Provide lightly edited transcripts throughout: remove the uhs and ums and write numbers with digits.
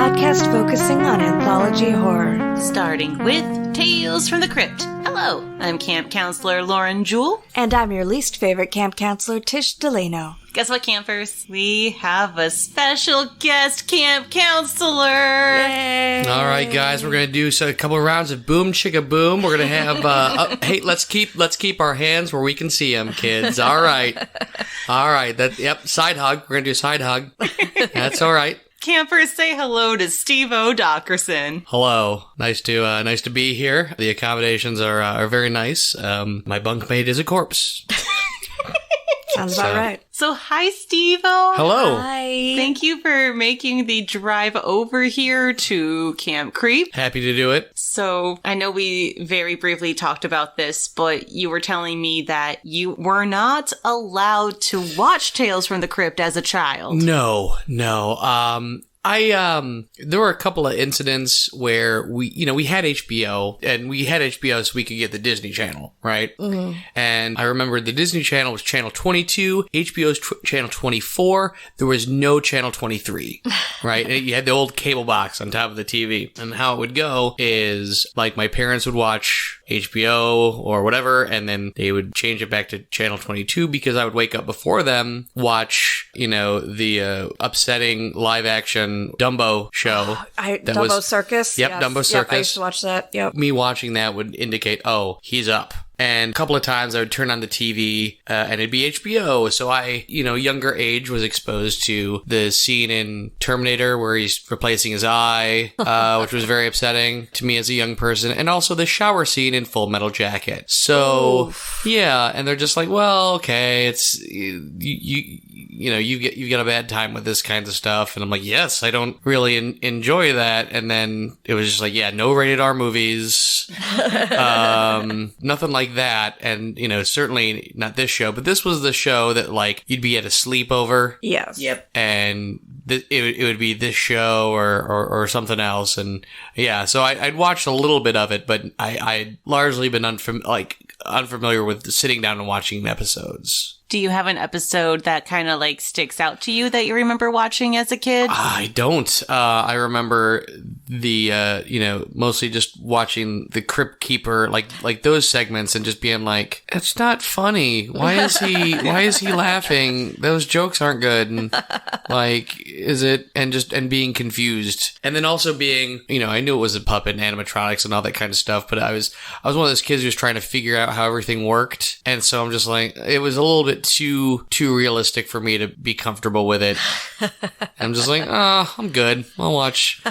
podcast focusing on anthology horror. Starting with Tales from the Crypt. Hello, I'm Camp Counselor Lauren Jewell. And I'm your least favorite camp counselor, Tish, DeLano. Guess what, campers? We have a special guest camp counselor. Yay! All right, guys, we're gonna do a couple of rounds of boom chicka boom. We're gonna have hey, let's keep our hands where we can see them, kids. All right. Side hug. We're gonna do a side hug. That's all right. Campers, say hello to Stevo Doccerson. Hello, nice to be here. The accommodations are very nice. My bunkmate is a corpse. Sounds about right. So, hi, Stevo. Hello. Hi. Thank you for making the drive over here to Camp Creep. Happy to do it. So, I know we very briefly talked about this, but you were telling me that you were not allowed to watch Tales from the Crypt as a child. No. There were a couple of incidents where we had HBO, and we had HBO so we could get the Disney Channel, right? Mm-hmm. And I remember the Disney Channel was channel 22, HBO's channel 24. There was no channel 23, right? And you had the old cable box on top of the TV. And how it would go is, like, my parents would watch HBO or whatever, and then they would change it back to channel 22 because I would wake up before them, watch, the upsetting live action Dumbo show. Dumbo Circus? Yep, Yes. Dumbo Circus. Yep, I used to watch that. Yep. Me watching that would indicate, oh, he's up. And a couple of times I would turn on the TV and it'd be HBO. So I, younger age, was exposed to the scene in Terminator where he's replacing his eye, which was very upsetting to me as a young person. And also the shower scene in Full Metal Jacket. So, yeah. And they're just like, well, okay, it's, you've got a bad time with this kind of stuff. And I'm like, yes, I don't really enjoy that. And then it was just like, yeah, no rated R movies. Nothing like that. And, certainly not this show, but this was the show that, like, you'd be at a sleepover. Yes. Yep. And it would be this show or something else. And yeah, so I'd watched a little bit of it, but I'd largely been unfamiliar with sitting down and watching episodes. Do you have an episode that kind of sticks out to you that you remember watching as a kid? I don't. I remember the, mostly just watching the Crypt Keeper, like those segments, and just being like, it's not funny. Why is he laughing? Those jokes aren't good. And is it? And being confused. And then also being, I knew it was a puppet and animatronics and all that kind of stuff, but I was one of those kids who was trying to figure out how everything worked. And so I'm just like, it was a little bit too realistic for me to be comfortable with it. I'm just like, I'm good. I'll watch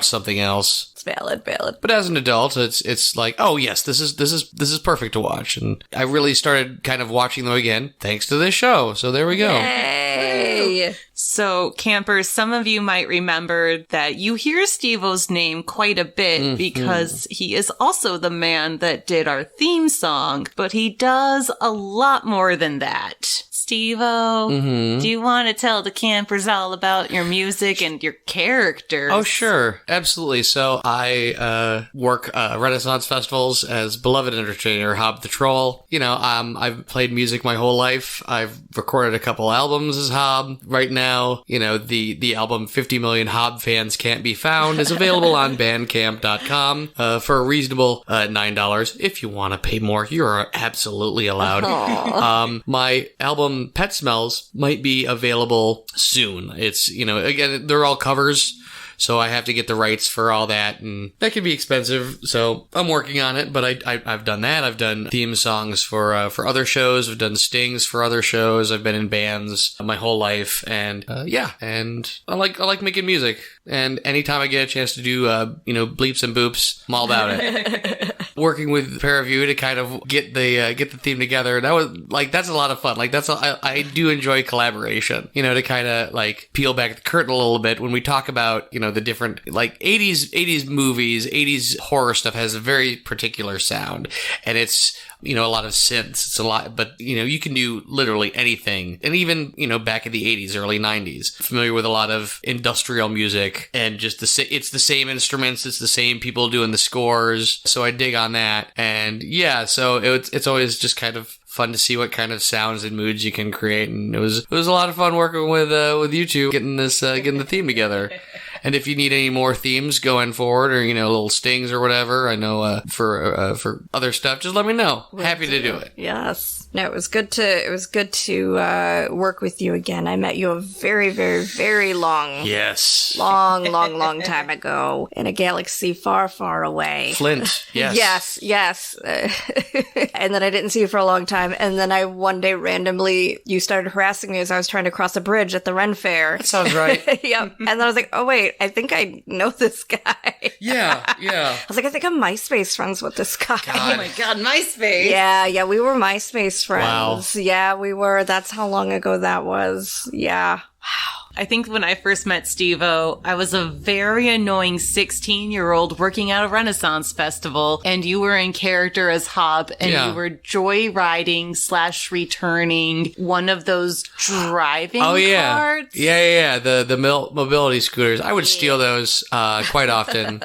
something else. It's valid. But as an adult, it's like, oh yes, this is perfect to watch. And I really started kind of watching them again thanks to this show. So there we go. Yay! So, campers, some of you might remember that you hear Stevo's name quite a bit because he is also the man that did our theme song, but he does a lot more than that. Stevo, do you want to tell the campers all about your music and your characters? Oh, sure. Absolutely. So I work Renaissance festivals as beloved entertainer Hob the Troll. I've played music my whole life. I've recorded a couple albums as Hob. Right now, the album 50 Million Hob Fans Can't Be Found is available on bandcamp.com for a reasonable $9. If you want to pay more, you're absolutely allowed. My album Pet Smells might be available soon. It's, again, they're all covers, so I have to get the rights for all that, and that can be expensive, so I'm working on it, but I've done that. I've done theme songs for other shows. I've done stings for other shows. I've been in bands my whole life, and and I like making music, and anytime I get a chance to do, bleeps and boops, I'm all about it. Working with a pair of you to kind of get the theme together, that's a lot of fun. I do enjoy collaboration, to kind of peel back the curtain a little bit when we talk about, the different 80s movies, 80s horror stuff has a very particular sound, and it's a lot of synths. It's a lot, but you can do literally anything. And even back in the 80s, early 90s, familiar with a lot of industrial music, and just it's the same instruments, it's the same people doing the scores. So I dig on that, and yeah, so it's always just kind of fun to see what kind of sounds and moods you can create, and it was a lot of fun working with you two getting the theme together. And if you need any more themes going forward or, little stings or whatever, I know for other stuff, just let me know. Happy to do it. Yes. No, it was good to work with you again. I met you a very, very, very long time ago in a galaxy far, far away. Flint, yes. Yes. And then I didn't see you for a long time. And then one day randomly, you started harassing me as I was trying to cross a bridge at the Ren Fair. That sounds right. Yep. And then I was like, oh wait, I think I know this guy. Yeah. I was like, I think I'm MySpace friends with this guy. Oh my God, MySpace. Yeah, we were MySpace friends. Wow. Yeah, we were. That's how long ago that was. Yeah. Wow. I think when I first met Stevo, I was a very annoying 16-year-old working at a Renaissance festival, and you were in character as Hob, and you were joyriding / returning one of those driving carts. Yeah. The mobility scooters. I would steal those quite often.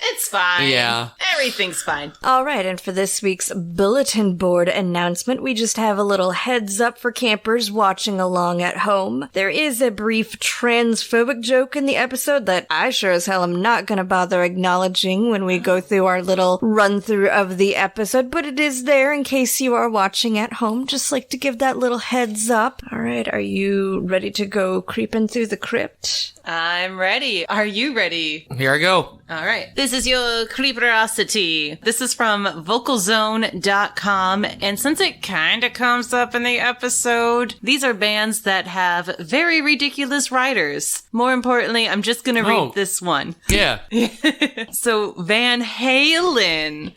It's fine. Yeah. Everything's fine. All right, and for this week's bulletin board announcement, we just have a little heads up for campers watching along at home. There is a brief transphobic joke in the episode that I sure as hell am not going to bother acknowledging when we go through our little run-through of the episode, but it is there in case you are watching at home. Just like to give that little heads up. All right, are you ready to go creeping through the crypt? I'm ready. Are you ready? Here I go. All right. This is your creeperosity. This is from vocalzone.com. And since it kind of comes up in the episode, these are bands that have very ridiculous writers. More importantly, I'm just going to read this one. Yeah. So Van Halen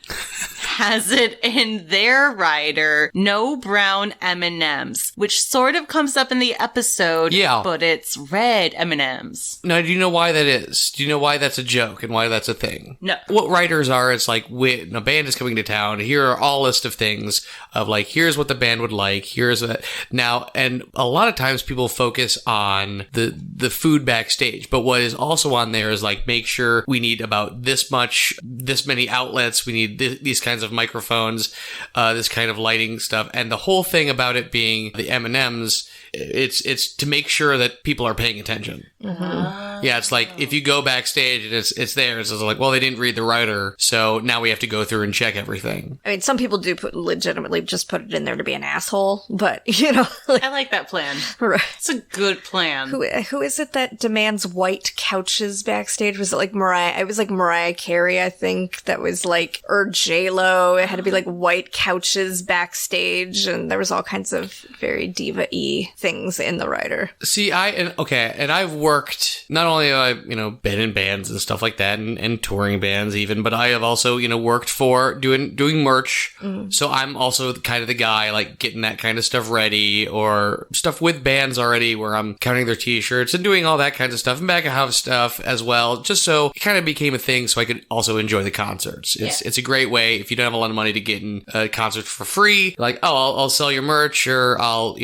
has it in their writer, No Brown M&Ms, which sort of comes up in the episode. Yeah. But it's red M&Ms. Now, do you know why that is? Do you know why that's a joke and why that's a thing? No. What writers are, it's like, when a band is coming to town, here are all list of things of like, here's what the band would like, here's that. Now, and a lot of times people focus on the food backstage, but what is also on there is like, make sure we need about this many outlets, we need these kinds of microphones, this kind of lighting stuff. And the whole thing about it being the M&Ms, it's to make sure that people are paying attention. Mm-hmm. Yeah, it's like if you go backstage and it's there, it's like, well, they didn't read the writer, so now we have to go through and check everything. I mean, some people do legitimately just put it in there to be an asshole, but I like that plan. Right. It's a good plan. Who is it that demands white couches backstage? Was it like Mariah? It was like Mariah Carey, I think. That was like, or J-Lo. It had to be like white couches backstage, and there was all kinds of very diva-y things in the writer. See, and I've worked, not only have I, been in bands and stuff like that, and touring bands even, but I have also, worked for doing merch. Mm. So I'm also kind of the guy, like, getting that kind of stuff ready, or stuff with bands already, where I'm counting their t-shirts and doing all that kinds of stuff, and back of house stuff as well, just so it kind of became a thing so I could also enjoy the concerts. It's a great way, if you don't have a lot of money, to get in a concert for free, like, I'll sell your merch, or I'll,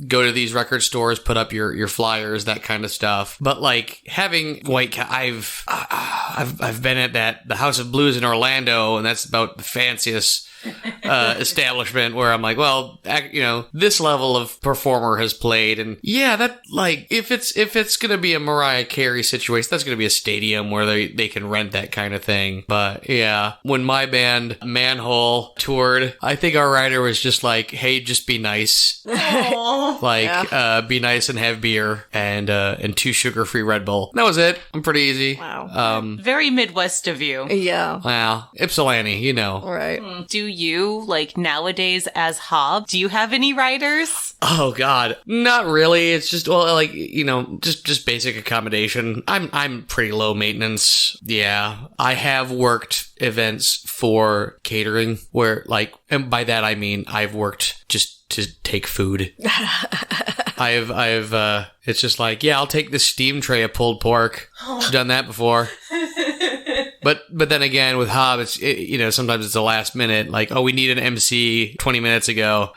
go to these record stores, put up your flyers, that kind of stuff. But like having white, I've been at the House of Blues in Orlando, and that's about the fanciest establishment where I'm like, well, this level of performer has played, and yeah, that, like, if it's gonna be a Mariah Carey situation, that's gonna be a stadium where they can rent that kind of thing. But yeah, when my band Manhole toured, I think our writer was just like, hey, just be nice. Like, be nice and have beer and 2 sugar-free Red Bull. That was it. I'm pretty easy. Wow. Very Midwest of you. Yeah. Wow. Ypsilanti, Right. Do you, like, nowadays as Hob, do you have any writers? Oh God, not really. It's just, well, like, just basic accommodation. I'm pretty low maintenance. Yeah. I have worked events for catering where, like, and by that I mean I've worked just to take food. I've it's just like, yeah, I'll take this steam tray of pulled pork. I've done that before. But then again, with Hob, it's, sometimes it's the last minute. Like, oh, we need an MC 20 minutes ago.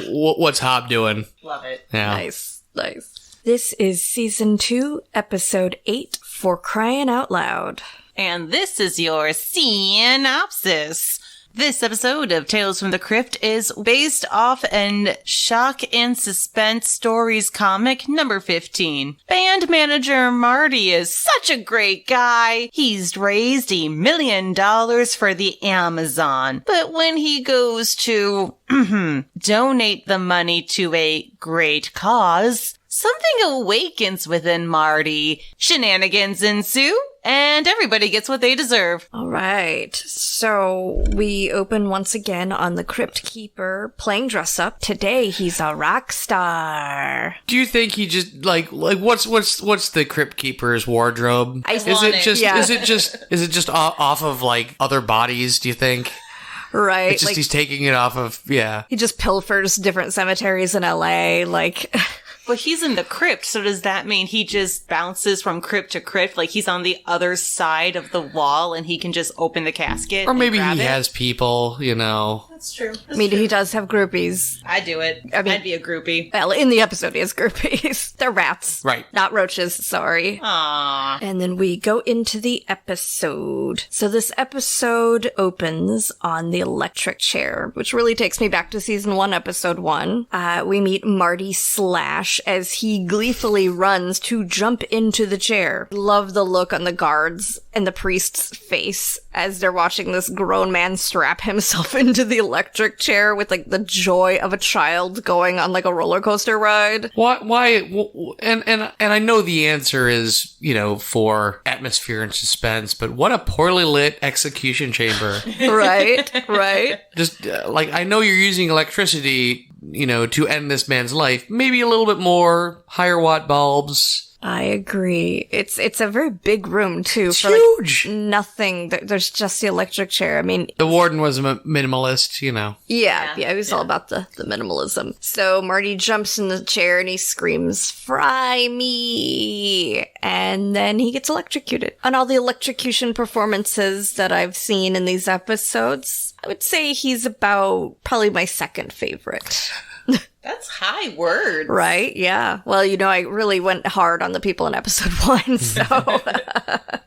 What's Hob doing? Love it. Yeah. Nice. This is Season 2, Episode 8, For Crying Out Loud. And this is your synopsis. This episode of Tales from the Crypt is based off an shock and suspense stories comic number 15. Band manager Marty is such a great guy. He's raised $1 million for the Amazon. But when he goes to donate the money to a great cause, something awakens within Marty. Shenanigans ensue, and everybody gets what they deserve. All right. So we open once again on the Crypt Keeper playing dress up. Today he's a rock star. Do you think he just like what's the Crypt Keeper's wardrobe? Is it just off of like other bodies, do you think? Right. It's just he's taking it off of, yeah. He just pilfers different cemeteries in LA, like... But he's in the crypt, so does that mean he just bounces from crypt to crypt? Like he's on the other side of the wall and he can just open the casket? Or maybe he has people, you know. That's true. He does have groupies. I'd do it. I'd be a groupie. Well, in the episode he has groupies. They're rats. Right. Not roaches, sorry. Aww. And then we go into the episode. So this episode opens on the electric chair, which really takes me back to season 1, episode 1. We meet Marty Slash as he gleefully runs to jump into the chair. Love the look on the guards and the priest's face as they're watching this grown man strap himself into the electric chair with like the joy of a child going on like a roller coaster ride. Why? And I know the answer is, you know, for atmosphere and suspense, but what a poorly lit execution chamber. Right. Just like, I know you're using electricity, you know, to end this man's life. Maybe a little bit more higher watt bulbs. I agree. It's a very big room too. It's for huge. Like nothing. There's just the electric chair. I mean, the warden was a minimalist, you know. Yeah, he was all about the minimalism. So Marty jumps in the chair and he screams, "Fry me!" And then he gets electrocuted. On all the electrocution performances that I've seen in these episodes, I would say he's about probably my second favorite. That's high word. Right? Yeah. Well, you know, I really went hard on the people in episode 1, so.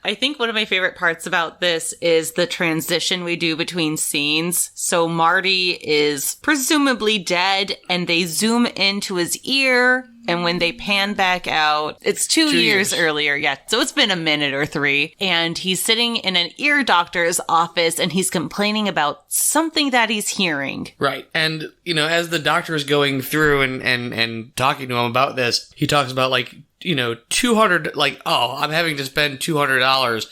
I think one of my favorite parts about this is the transition we do between scenes. So Marty is presumably dead and they zoom into his ear. And when they pan back out, it's 2 years earlier. Yeah. So it's been a minute or 3. And he's sitting in an ear doctor's office and he's complaining about something that he's hearing. Right. And, you know, as the doctor is going through and talking to him about this, he talks about like, you know, 200, like, oh, I'm having to spend $200.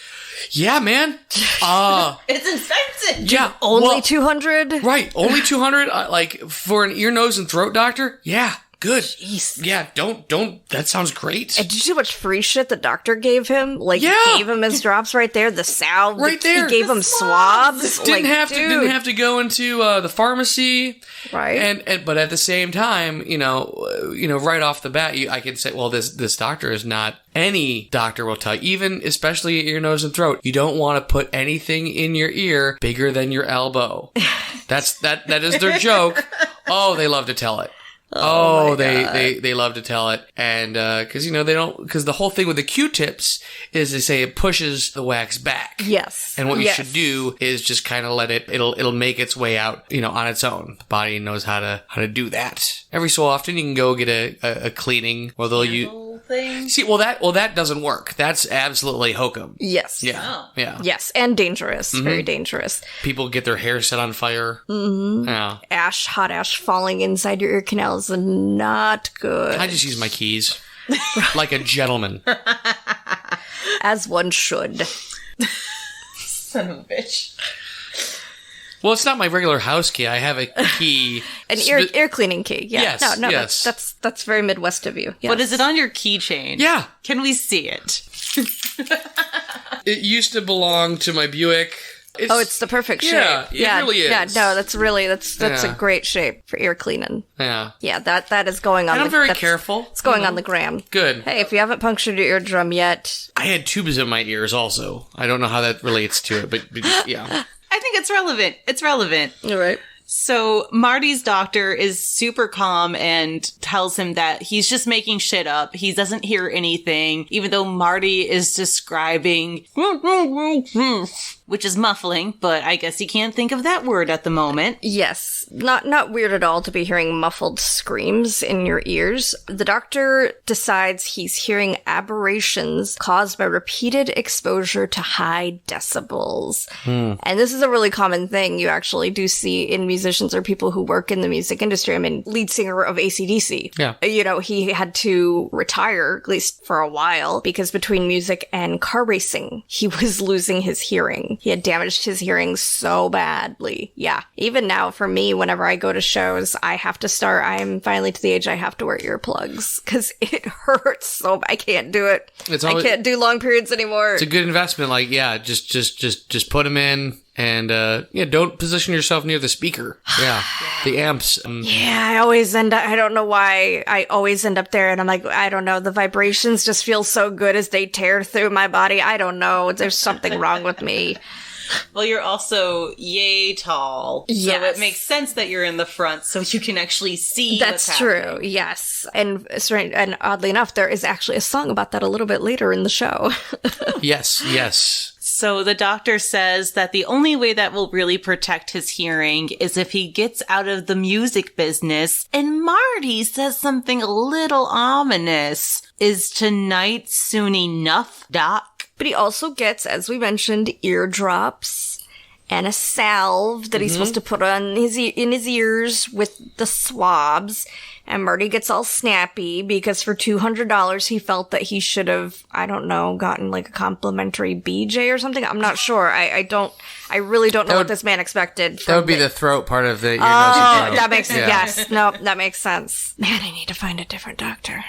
Yeah, man. It's expensive. Yeah. Only 200? Right. Only 200? Like, for an ear, nose, and throat doctor? Yeah. Good. Jeez. Yeah, don't. That sounds great. And did you see how much free shit the doctor gave him? Like, gave him his drops right there, the salve. Right there. He gave him swabs. Didn't have to go into the pharmacy. Right. But at the same time, you know, right off the bat, I can say, well, this doctor is not. Any doctor will tell you, even especially ear, nose, and throat, you don't want to put anything in your ear bigger than your elbow. That is their joke. Oh, they love to tell it. They love to tell it. And, cause, you know, cause the whole thing with the Q-tips is they say it pushes the wax back. Yes. And what you should do is just kind of let it'll make its way out, you know, on its own. The body knows how to do that. Every so often you can go get a cleaning where they'll use. Thing. See, that doesn't work. That's absolutely hokum. Yes. Yeah. Oh. Yeah. Yes. And dangerous. Mm-hmm. Very dangerous. People get their hair set on fire. Mm-hmm. Yeah. Hot ash falling inside your ear canal is not good. I just use my keys. Like a gentleman. As one should. Son of a bitch. Well, it's not my regular house key. I have a key. An ear cleaning key. Yeah. Yes. No, yes. That's very Midwest of you. Yes. But is it on your keychain? Yeah. Can we see it? It used to belong to my Buick. It's the perfect shape. Yeah, it really is. Yeah, no, that's a great shape for ear cleaning. Yeah. Yeah, that is going on. And I'm very careful. It's going on the gram. Good. Hey, if you haven't punctured your eardrum yet. I had tubes in my ears also. I don't know how that relates to it, but yeah. I think it's relevant. It's relevant. All right. So Marty's doctor is super calm and tells him that he's just making shit up. He doesn't hear anything, even though Marty is describing which is muffling, but I guess he can't think of that word at the moment. Yes, not weird at all to be hearing muffled screams in your ears. The doctor decides he's hearing aberrations caused by repeated exposure to high decibels. And this is a really common thing you actually do see in musicians or people who work in the music industry. I mean, lead singer of AC/DC. Yeah. You know, he had to retire, at least for a while, because between music and car racing, he was losing his hearing. He had damaged his hearing so badly. Yeah. Even now, for me, whenever I go to shows, I'm finally to the age I have to wear earplugs because it hurts so bad. I can't do it. I can't do long periods anymore. It's a good investment. Like, yeah, just put them in. And, don't position yourself near the speaker. Yeah. The amps. I always I don't know why I always end up there. And I'm like, I don't know. The vibrations just feel so good as they tear through my body. I don't know. There's something wrong with me. Well, you're also yay tall. Yes. So it makes sense that you're in the front so you can actually see That's true, yes. And oddly enough, there is actually a song about that a little bit later in the show. Yes. So the doctor says that the only way that will really protect his hearing is if he gets out of the music business. And Marty says something a little ominous. Is tonight soon enough, Doc? But he also gets, as we mentioned, eardrops and a salve that he's supposed to put on in his ears with the swabs. And Marty gets all snappy because for $200 he felt that he should have, I don't know, gotten like a complimentary BJ or something. I'm not sure. I really don't know what this man expected. That would be the throat part of the ear, nose, and throat. That makes sense. Yes. No, that makes sense. Man, I need to find a different doctor.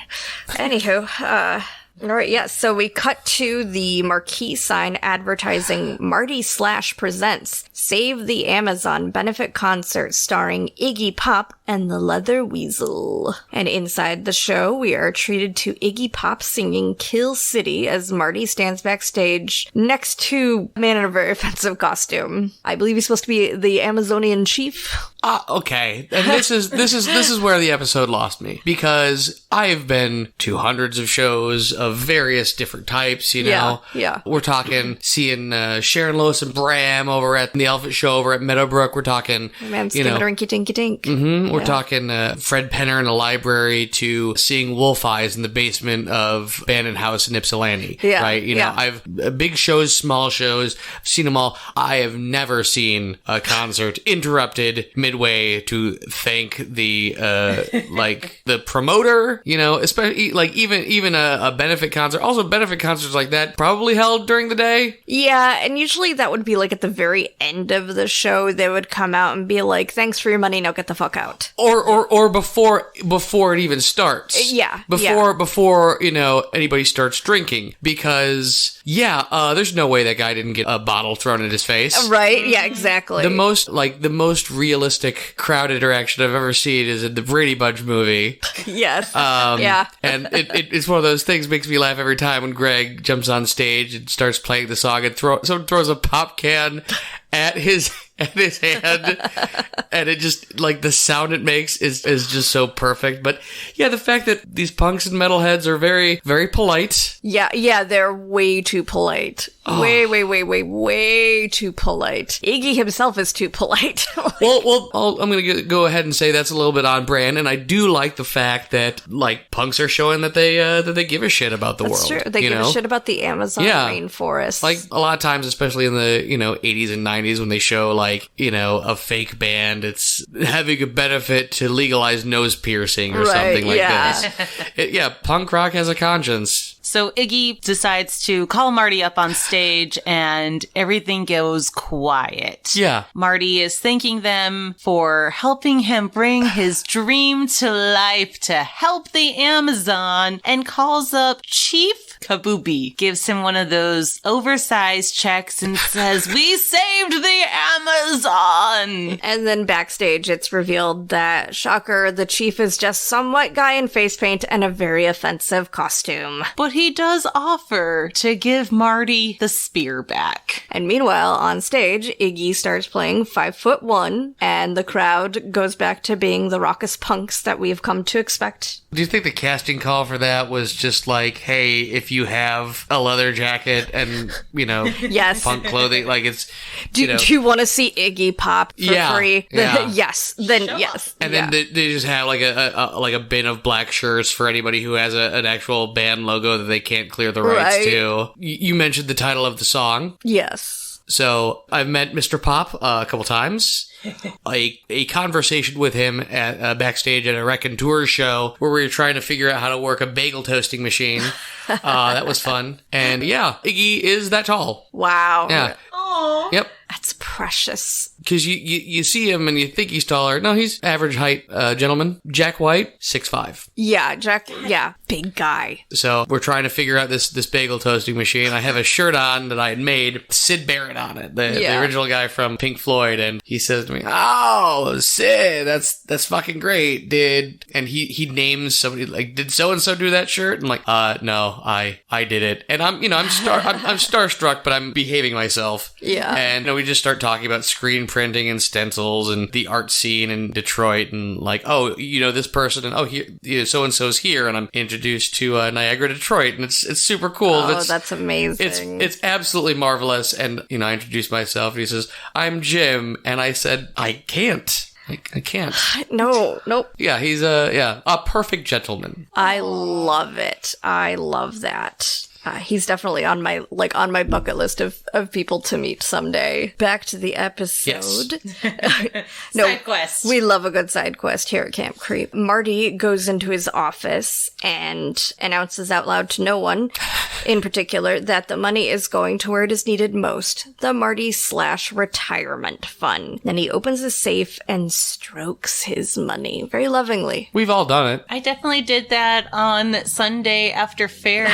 Anywho, all right, yes. So we cut to the marquee sign advertising Marty / presents Save the Amazon benefit concert starring Iggy Pop and the Leather Weasel. And inside the show, we are treated to Iggy Pop singing Kill City as Marty stands backstage next to a man in a very offensive costume. I believe he's supposed to be the Amazonian chief. Okay. And this is where the episode lost me, because I've been to hundreds of shows of various different types, you know. Yeah. We're talking seeing Sharon Lois and Bram over at the Elephant Show over at Meadowbrook. We're talking, Rinky Tinky Tink. We're talking Fred Penner in a library to seeing Wolf Eyes in the basement of Abandoned House in Ypsilanti. Yeah. Right? You know, I've big shows, small shows, I've seen them all. I have never seen a concert interrupted midway to thank the the promoter, you know, especially like even a benefit concert. Also, benefit concerts like that probably held during the day. Yeah, and usually that would be like at the very end of the show. They would come out and be like, "Thanks for your money, now get the fuck out." Or before it even starts. Yeah. Before you know anybody starts drinking, because there's no way that guy didn't get a bottle thrown in his face. Right? Yeah, exactly. The most realistic crowd interaction I've ever seen is in the Brady Bunch movie. Yes. Yeah. And it's one of those things, makes me laugh every time when Greg jumps on stage and starts playing the song and someone throws a pop can at his hand, and it just, like, the sound it makes is just so perfect. But yeah, the fact that these punks and metalheads are very, very polite. Yeah, they're way too polite. Oh. Way too polite. Iggy himself is too polite. Well, I'm gonna go ahead and say that's a little bit on brand, and I do like the fact that, like, punks are showing that they give a shit about the world. That's true. They give a shit about the Amazon rainforest. Like, a lot of times, especially in the 80s and 90s, when they show, like, a fake band, it's having a benefit to legalize nose piercing or something like this. Punk rock has a conscience. So Iggy decides to call Marty up on stage and everything goes quiet. Yeah. Marty is thanking them for helping him bring his dream to life to help the Amazon, and calls up Chief Kabubi, gives him one of those oversized checks and says, "We saved the Amazon!" And then backstage, it's revealed that, shocker, the chief is just some white guy in face paint and a very offensive costume. But he does offer to give Marty the spear back. And meanwhile, on stage, Iggy starts playing 5'1", and the crowd goes back to being the raucous punks that we've come to expect. Do you think the casting call for that was just like, hey, if you have a leather jacket and, Yes. punk clothing. Like, it's, Do you want to see Iggy Pop for free? Yeah. Yes. Then yes. And then they just have like a bin of black shirts for anybody who has an actual band logo that they can't clear the rights to. You mentioned the title of the song. Yes. So I've met Mr. Pop a couple times. A conversation with him at backstage at a Raconteur show where we were trying to figure out how to work a bagel toasting machine. That was fun. And yeah, Iggy is that tall. Wow. Yeah. Aww. Yep. That's precious. Because you see him and you think he's taller. No, he's average height gentleman. Jack White, 6'5". Yeah, Jack. Yeah, big guy. So we're trying to figure out this bagel toasting machine. I have a shirt on that I had made, Sid Barrett on it, the original guy from Pink Floyd, and he says to me, "Oh, Sid, that's fucking great, dude." And he names somebody like, "Did so and so do that shirt?" I'm like, "No, I did it." And I'm starstruck, but I'm behaving myself. Yeah. And we just start talking about screen printing and stencils and the art scene in Detroit, and like, oh, this person, and here, so and so's here, and I'm introduced to Niagara, Detroit, and it's super cool. Oh, that's amazing. It's absolutely marvelous. And I introduced myself, and he says, "I'm Jim," and I said, "I can't. I can't." No, nope. Yeah, he's a perfect gentleman. I love it. I love that. He's definitely on my bucket list of people to meet someday. Back to the episode. Yes. Side quest. We love a good side quest here at Camp Creep. Marty goes into his office and announces out loud to no one, in particular, that the money is going to where it is needed most, the Marty/retirement fund. Then he opens his safe and strokes his money very lovingly. We've all done it. I definitely did that on Sunday after fair.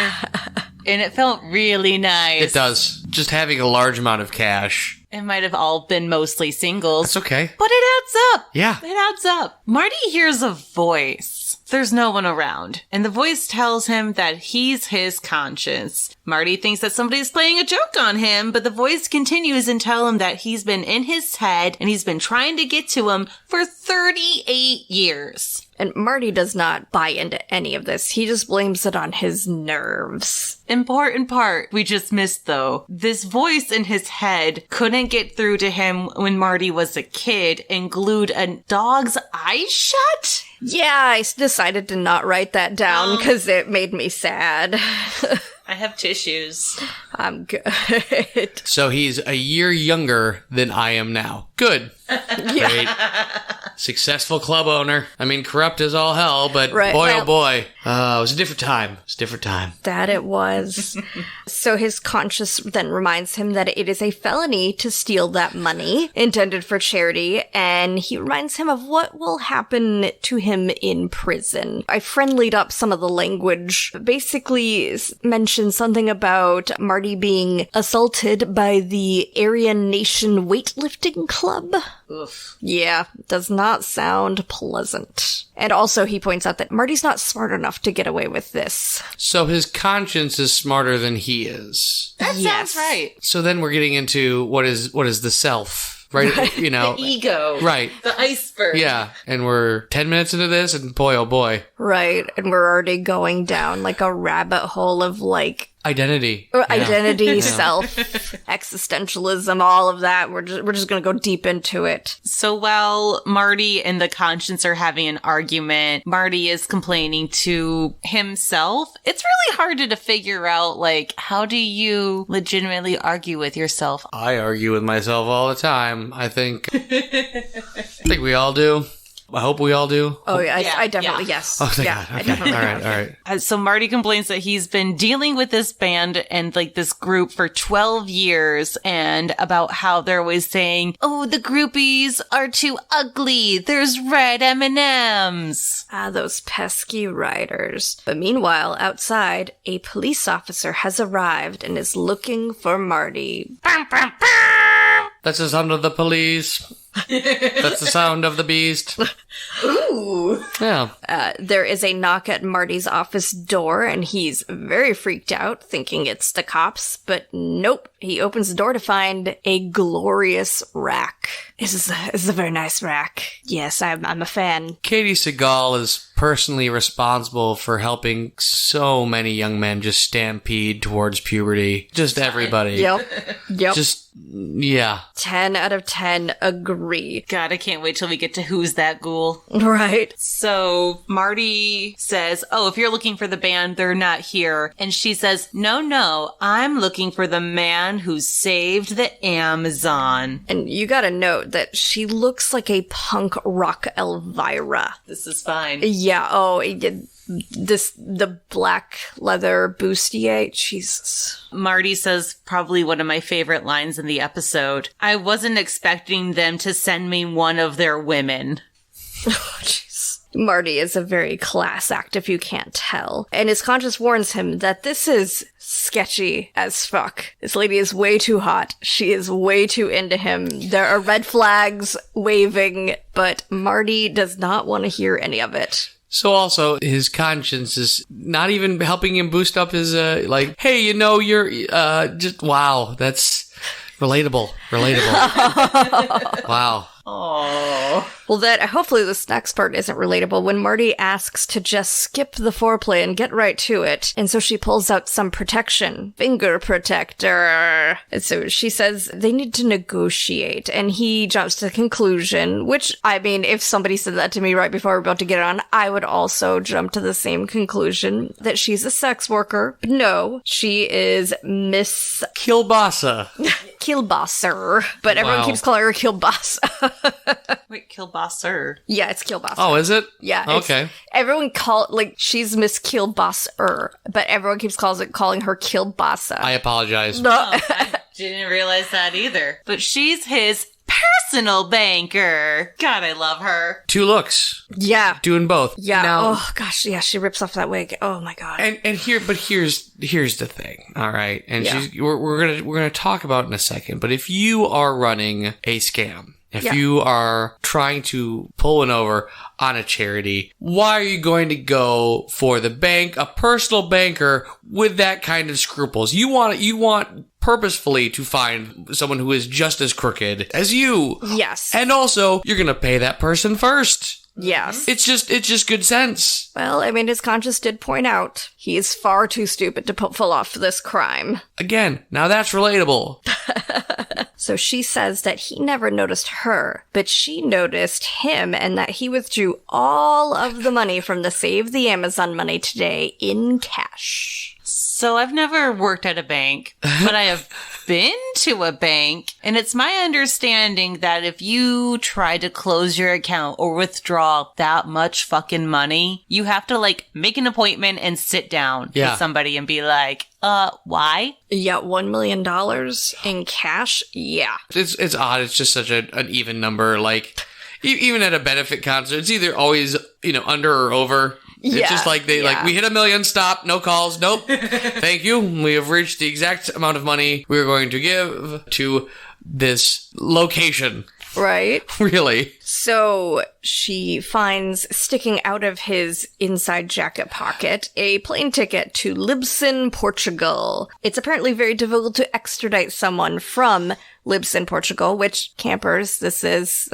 And it felt really nice. It does. Just having a large amount of cash. It might have all been mostly singles. That's okay. But it adds up. Yeah. It adds up. Marty hears a voice. There's no one around. And the voice tells him that he's his conscience. Marty thinks that somebody's playing a joke on him, but the voice continues and tells him that he's been in his head and he's been trying to get to him for 38 years. And Marty does not buy into any of this. He just blames it on his nerves. Important part we just missed, though. This voice in his head couldn't get through to him when Marty was a kid and glued a dog's eyes shut? Yeah, I decided to not write that down because it made me sad. I have tissues. I'm good. So he's a year younger than I am now. Good. Great. Successful club owner. I mean, corrupt as all hell, but oh boy. It was a different time. That it was. So his conscience then reminds him that it is a felony to steal that money intended for charity, and he reminds him of what will happen to him in prison. I friendlied up some of the language. Basically mentioned something about Marty being assaulted by the Aryan Nation weightlifting club. Oof. Yeah, does not sound pleasant. And also he points out that Marty's not smart enough to get away with this. So his conscience is smarter than he is. That sounds right. So then we're getting into what is the self, right? The ego. Right. The iceberg. Yeah. And we're 10 minutes into this, and boy, oh boy. Right. And we're already going down like a rabbit hole of like identity, self, existentialism, all of that. We're just going to go deep into it. So while Marty and the conscience are having an argument, Marty is complaining to himself. It's really hard to figure out, like, how do you legitimately argue with yourself? I argue with myself all the time. I think we all do. I hope we all do. Oh, yeah, I definitely, yes. Oh, thank God. Okay. I definitely. All right. So Marty complains that he's been dealing with this band and like this group for 12 years and about how they're always saying, oh, the groupies are too ugly. There's red M&Ms. Ah, those pesky writers. But meanwhile, outside, a police officer has arrived and is looking for Marty. That's the sound of the police. That's the sound of the beast. Ooh. Yeah. There is a knock at Marty's office door, and he's very freaked out, thinking it's the cops, but nope. He opens the door to find a glorious rack. This is a very nice rack. Yes, I'm a fan. Katie Seagal is personally responsible for helping so many young men just stampede towards puberty. Just everybody. Yep. Just, yeah. 10 out of 10 agree. God, I can't wait till we get to Who's That Ghoul. Right. So Marty says, oh, if you're looking for the band, they're not here. And she says, no, I'm looking for the man who saved the Amazon. And you gotta note that she looks like a punk rock Elvira. This is fine. Yeah, the black leather bustier, Jesus. Marty says probably one of my favorite lines in the episode. I wasn't expecting them to send me one of their women. Oh, jeez. Marty is a very class act if you can't tell. And his conscience warns him that this is sketchy as fuck. This lady is way too hot. She is way too into him. There are red flags waving, but Marty does not want to hear any of it. So also, his conscience is not even helping him boost up his, hey, you're, just, wow, that's relatable. Wow. Aww. Well, hopefully this next part isn't relatable when Marty asks to just skip the foreplay and get right to it. And so she pulls out some protection. Finger protector. And so she says they need to negotiate. And he jumps to the conclusion, which, I mean, if somebody said that to me right before we're about to get on, I would also jump to the same conclusion that she's a sex worker. But no, she is Miss Kielbasa. Kielbasser. But everyone keeps calling her Kielbasa. Wait, Kielbasser. Yeah, it's Kielbasser. Oh, is it? Yeah. Okay. Everyone she's Miss Kielbasser, but everyone keeps calling her Kielbasa. I apologize. No. Oh, I didn't realize that either. But she's his personal banker. God, I love her. 2 looks. Yeah. Doing both. Yeah. Now, oh gosh. Yeah. She rips off that wig. Oh my god. Here's the thing. All right. And Yeah. we're gonna talk about it in a second. But if you are running a scam, if you are trying to pull one over on a charity, why are you going to go for the bank, a personal banker with that kind of scruples? You want purposefully to find someone who is just as crooked as you. Yes. And also, you're going to pay that person first. Yes. It's just good sense. Well, I mean, his conscience did point out he is far too stupid to pull off this crime. Again, now that's relatable. So she says that he never noticed her, but she noticed him and that he withdrew all of the money from the Save the Amazon money today in cash. So I've never worked at a bank, but I have been to a bank, and it's my understanding that if you try to close your account or withdraw that much fucking money, you have to make an appointment and sit down with somebody and be like, why? Yeah, $1 million in cash? Yeah. It's odd. It's just such an even number. Even at a benefit concert, it's either always, under or over. It's just we hit 1 million, stop, no calls, nope. Thank you. We have reached the exact amount of money we are going to give to this location. Right. Really. So she finds sticking out of his inside jacket pocket a plane ticket to Lisbon, Portugal. It's apparently very difficult to extradite someone from Lisbon, Portugal, which, campers, this is...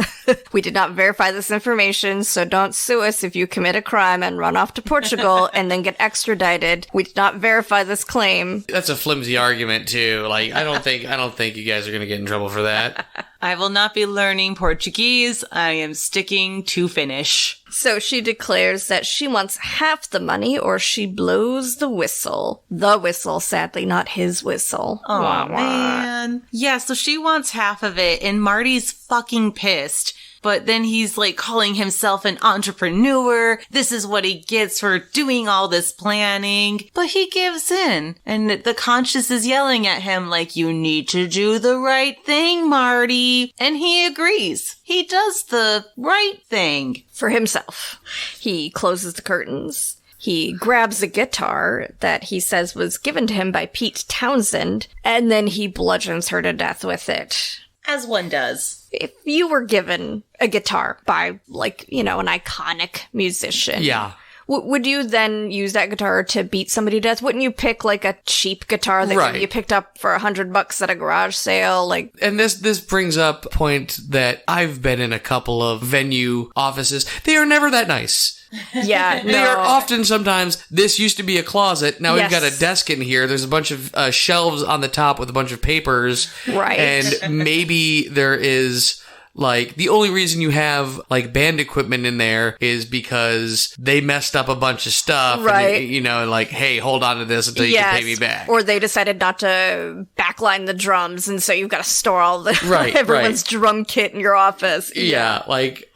we did not verify this information, so don't sue us if you commit a crime and run off to Portugal and then get extradited. We did not verify this claim. That's a flimsy argument, too. I don't think you guys are going to get in trouble for that. I will not be learning Portuguese. I am sticking to Finnish. So she declares that she wants half the money or she blows the whistle. The whistle, sadly, not his whistle. Oh, man. Yeah, so she wants half of it, and Marty's fucking pissed. But then he's calling himself an entrepreneur. This is what he gets for doing all this planning. But he gives in. And the conscience is yelling at him you need to do the right thing, Marty. And he agrees. He does the right thing. For himself. He closes the curtains. He grabs a guitar that he says was given to him by Pete Townsend. And then he bludgeons her to death with it. As one does. If you were given a guitar by, an iconic musician. Yeah. Would you then use that guitar to beat somebody to death? Wouldn't you pick, a cheap guitar that you picked up for $100 at a garage sale? And this brings up a point that I've been in a couple of venue offices. They are never that nice. Yeah, They are often sometimes, this used to be a closet, now Yes. we've got a desk in here, there's a bunch of shelves on the top with a bunch of papers. Right. And maybe there is... Like, the only reason you have, like, band equipment in there is because they messed up a bunch of stuff. Right. And, you know, like, hey, hold on to this until you can pay me back. Or they decided not to backline the drums, and so you've got to store all the everyone's drum kit in your office. Yeah, like,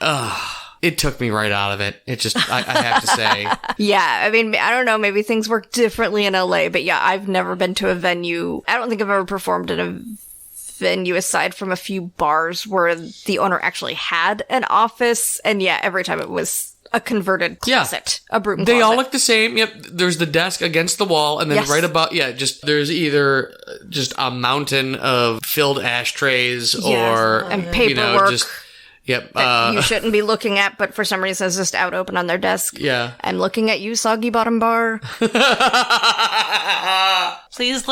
it took me right out of it. It just, I have to say. Yeah, I mean, I don't know, maybe things work differently in LA, but yeah, I've never been to a venue. I don't think I've ever performed in a venue aside from a few bars where the owner actually had an office, and yeah, every time it was a converted closet, a broom They closet. all look the same. Yep, there's the desk against the wall, and then right above, just there's either just a mountain of filled ashtrays or and paperwork. You know, just that you shouldn't be looking at, but for some reason it's just out open on their desk. Yeah. I'm looking at you, Soggy Bottom Bar. Please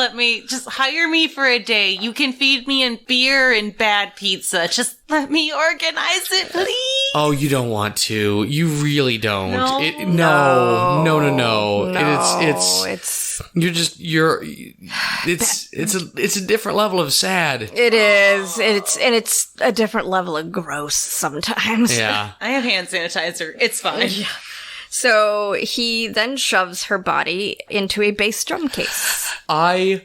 just hire me for a day. You can feed me in beer and bad pizza. Just let me organize it, please. Oh, you don't want to. You really don't. No. No. It's a different level of sad. It is. It's a different level of gross sometimes. Yeah. I have hand sanitizer. It's fine. Yeah. So he then shoves her body into a bass drum case. I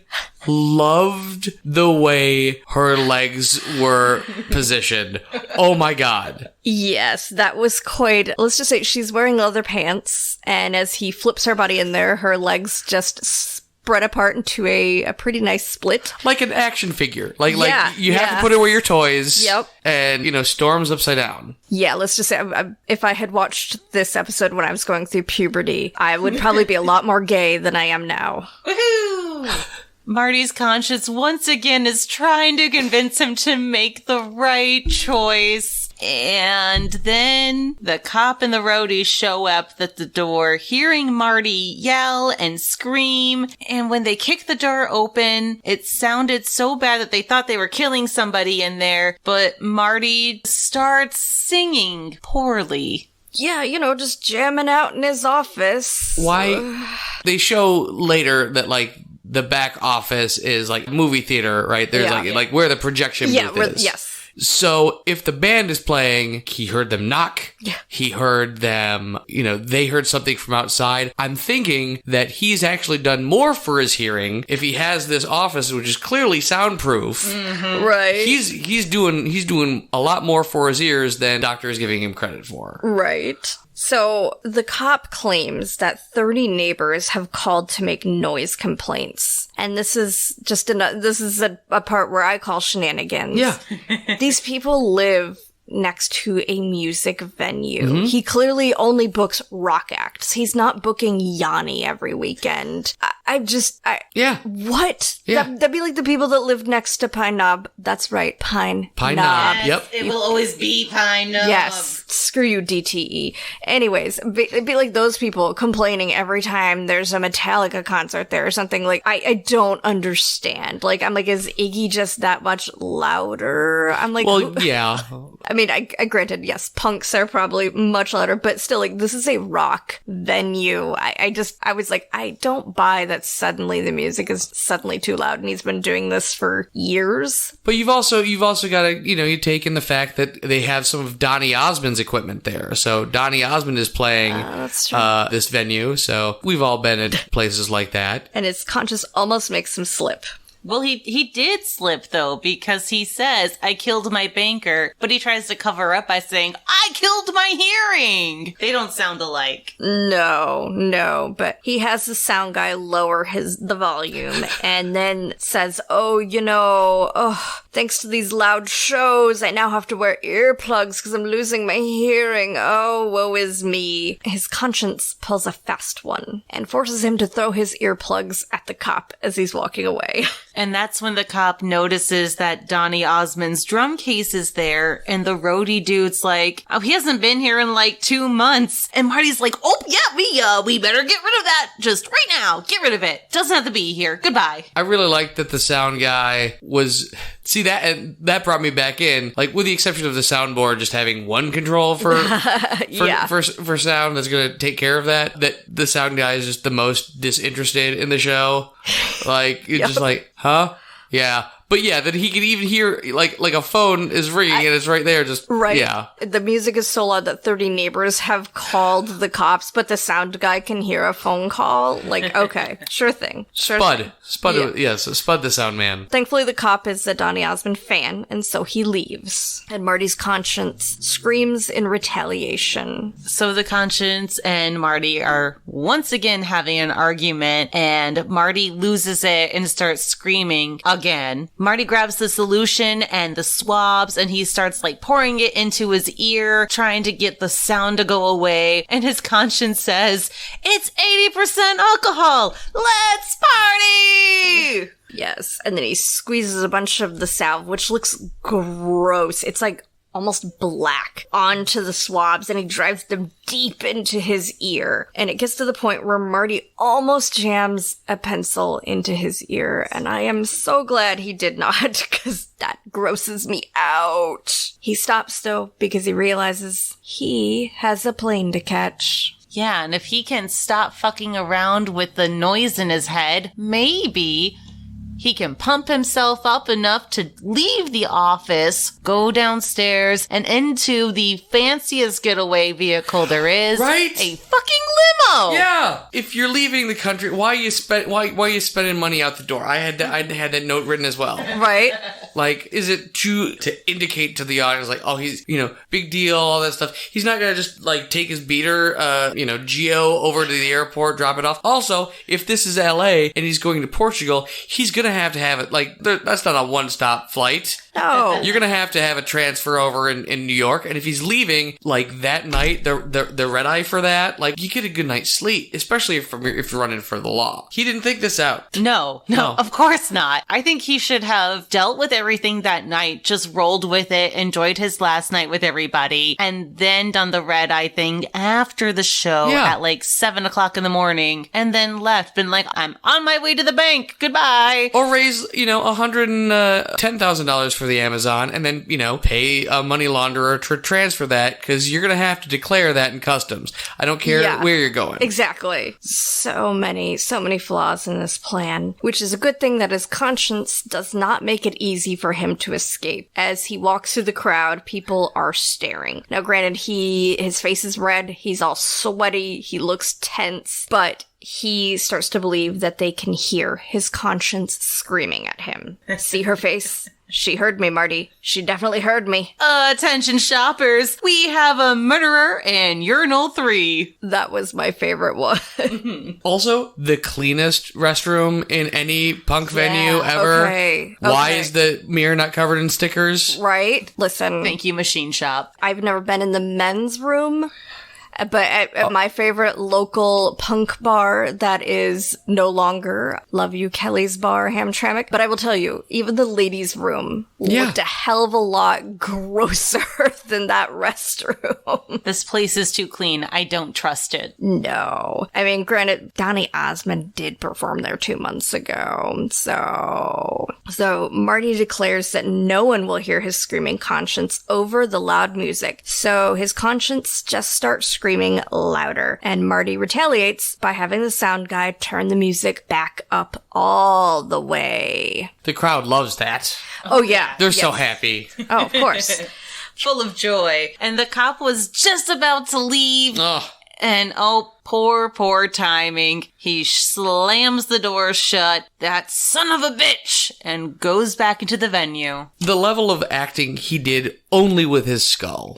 loved the way her legs were positioned. Oh my god. Yes, that was quite... Let's just say she's wearing leather pants, and as he flips her body in there, her legs just spread apart into a pretty nice split. Like an action figure. Like you have to yeah. put it where your toys. Yep. And, Storm's upside down. Yeah, let's just say if I had watched this episode when I was going through puberty, I would probably be a lot more gay than I am now. Woohoo! Marty's conscience once again is trying to convince him to make the right choice. And then the cop and the roadie show up at the door, hearing Marty yell and scream. And when they kick the door open, it sounded so bad that they thought they were killing somebody in there. But Marty starts singing poorly. Yeah, just jamming out in his office. Why? They show later that, like, the back office is like movie theater, right? There's like where the projection booth is. Yes. So if the band is playing, he heard them knock. Yeah. He heard them, they heard something from outside. I'm thinking that he's actually done more for his hearing if he has this office, which is clearly soundproof. Mm-hmm. Right. He's doing a lot more for his ears than Doctor is giving him credit for. Right. So the cop claims that 30 neighbors have called to make noise complaints. And this is just a part where I call shenanigans. Yeah. These people live next to a music venue. He clearly only books rock acts. He's not booking Yanni every weekend. Yeah. What? Yeah. That'd be like the people that live next to Pine Knob. That's right, Pine Knob. Yes, Yep. It will always be Pine Knob. Yes. Screw you, DTE. Anyways, it'd be like those people complaining every time there's a Metallica concert there or something. Like, I don't understand. Like, I'm like, is Iggy just that much louder? I'm like, Well, yeah. I mean, I granted, yes, punks are probably much louder, but still, like, this is a rock venue. I was like, I don't buy that suddenly the music is suddenly too loud, and he's been doing this for years. But you've also got to, you take in the fact that they have some of Donny Osmond's equipment there. So Donny Osmond is playing That's true. this venue. So we've all been at places like that. And his conscience almost makes him slip. Well, he did slip, though, because he says, I killed my banker, but he tries to cover up by saying, I killed my hearing! They don't sound alike. No, but he has the sound guy lower the volume and then says, thanks to these loud shows, I now have to wear earplugs because I'm losing my hearing. Oh, woe is me. His conscience pulls a fast one and forces him to throw his earplugs at the cop as he's walking away. And that's when the cop notices that Donny Osmond's drum case is there, and the roadie dude's like, Oh, he hasn't been here in like 2 months. And Marty's like, oh, yeah, we better get rid of that just right now. Get rid of it. Doesn't have to be here. Goodbye. I really liked that the sound guy was... See, that brought me back in, like, with the exception of the soundboard just having one control for sound that's going to take care of that the sound guy is just the most disinterested in the show. Like, it's just like, huh? Yeah. But yeah, that he could even hear, like a phone is ringing and it's right there, just, right. Yeah. The music is so loud that 30 neighbors have called the cops, but the sound guy can hear a phone call. Like, okay, sure thing. Spud, Yeah. yes, Spud the sound man. Thankfully, the cop is a Donny Osmond fan, and so he leaves. And Marty's conscience screams in retaliation. So the conscience and Marty are once again having an argument, and Marty loses it and starts screaming again. Marty grabs the solution and the swabs, and he starts like pouring it into his ear, trying to get the sound to go away. And his conscience says, "It's 80% alcohol. Let's party!" Yes. And then he squeezes a bunch of the salve, which looks gross. It's like almost black, onto the swabs, and he drives them deep into his ear. And it gets to the point where Marty almost jams a pencil into his ear, and I am so glad he did not, because that grosses me out. He stops, though, because he realizes he has a plane to catch. Yeah, and if he can stop fucking around with the noise in his head, maybe he can pump himself up enough to leave the office, go downstairs, and into the fanciest getaway vehicle there is. Right? A fucking limo! Yeah! If you're leaving the country, why are you spending money out the door? I had that note written as well. Right? Like, is it to indicate to the audience, like, oh, he's, big deal, all that stuff. He's not gonna just, like, take his beater, Geo over to the airport, drop it off. Also, if this is LA and he's going to Portugal, he's gonna have to have it, like, that's not a one-stop flight. No. You're gonna have to have a transfer over in New York, and if he's leaving, like, that night, the red eye for that, like, you get a good night's sleep, especially if you're running for the law. He didn't think this out. No, of course not. I think he should have dealt with everything that night, just rolled with it, enjoyed his last night with everybody, and then done the red eye thing after the show at like 7 o'clock in the morning, and then left, been like, I'm on my way to the bank, goodbye. Or raise, $110,000 for the Amazon, and then, pay a money launderer to transfer that, because you're gonna have to declare that in customs. I don't care where you're going. Exactly. So many flaws in this plan, which is a good thing that his conscience does not make it easy for him to escape. As he walks through the crowd, people are staring. Now, granted, his face is red, he's all sweaty, he looks tense, but he starts to believe that they can hear his conscience screaming at him. See her face? She heard me, Marty. She definitely heard me. Attention shoppers, we have a murderer in urinal 3. That was my favorite one. Also, the cleanest restroom in any punk venue ever. Okay. Why is the mirror not covered in stickers? Right? Listen. Thank you, Machine Shop. I've never been in the men's room, but at my favorite local punk bar that is no longer Love You Kelly's Bar, Hamtramck. But I will tell you, even the ladies' room looked a hell of a lot grosser than that restroom. This place is too clean. I don't trust it. No. I mean, granted, Donny Osmond did perform there 2 months ago. So Marty declares that no one will hear his screaming conscience over the loud music. So his conscience just starts screaming louder. And Marty retaliates by having the sound guy turn the music back up all the way. The crowd loves that. Oh, yeah. They're so happy. Oh, of course. Full of joy. And the cop was just about to leave. Ugh. And poor timing. He slams the door shut, that son of a bitch, and goes back into the venue. The level of acting he did only with his skull.